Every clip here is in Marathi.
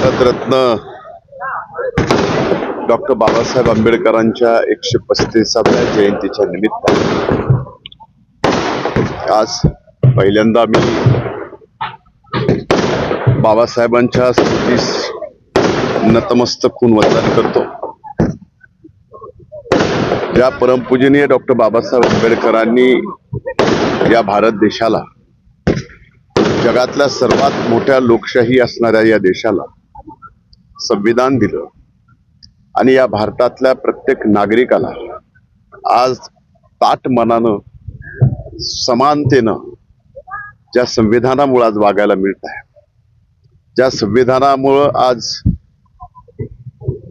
भारतरत्न डॉक्टर बाबासाहेब आंबेडकरांच्या 135व्या जयंतीच्या निमित्ताने आज पहिल्यांदा मी बाबासाहेबांच्या स्मृतीस नतमस्तक होऊन वंदन करतो। ज्या परमपूजनीय डॉक्टर बाबासाहेब आंबेडकरांनी या भारत देशाला, जगातल्या सर्वात मोठ्या लोकशाही असणाऱ्या या देशाला संविधान दिलं आणि या भारतातल्या प्रत्येक नागरिकाला आज ताठ मनानं समानतेनं ज्या संविधानामुळे आज वागायला मिळत आहे, ज्या संविधानामुळे आज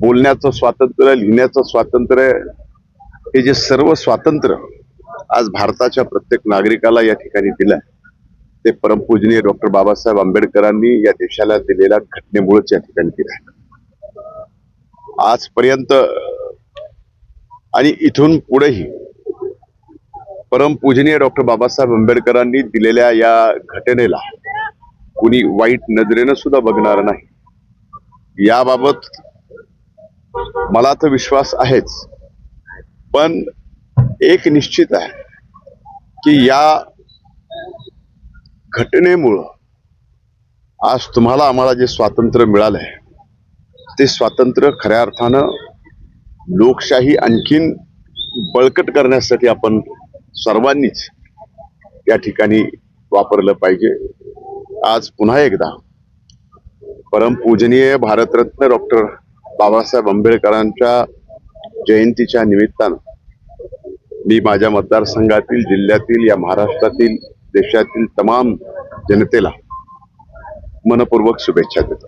बोलण्याचं स्वातंत्र्य, लिहिण्याचं स्वातंत्र्य, हे जे सर्व स्वातंत्र्य आज भारताच्या प्रत्येक नागरिकाला या ठिकाणी दिलंय, ते परमपूजनीय डॉक्टर बाबासाहेब आंबेडकरांनी या देशाला दिलेल्या घटनेमुळेच या ठिकाणी दिलंय। आजपर्यंत आणि इथून पुढेही परमपूजनीय डॉक्टर बाबासाहेब आंबेडकरांनी दिलेल्या या घटनेला कुणी वाईट नजरेनं सुद्धा बघणार नाही। याबाबत मला तर विश्वास आहेच, पण एक निश्चित आहे की या घटनेमुळं आज तुम्हाला आम्हाला जे स्वातंत्र्य मिळालंय, ते स्वातंत्र्य खऱ्या अर्थानं लोकशाही आणखीन बळकट करण्यासाठी आपण सर्वांनीच या ठिकाणी वापरलं पाहिजे। आज पुन्हा एकदा परमपूजनीय भारतरत्न डॉक्टर बाबासाहेब आंबेडकरांच्या जयंतीच्या निमित्तानं मी माझ्या मतदारसंघातील, जिल्ह्यातील, या महाराष्ट्रातील, देशातील तमाम जनतेला मनपूर्वक शुभेच्छा देतो।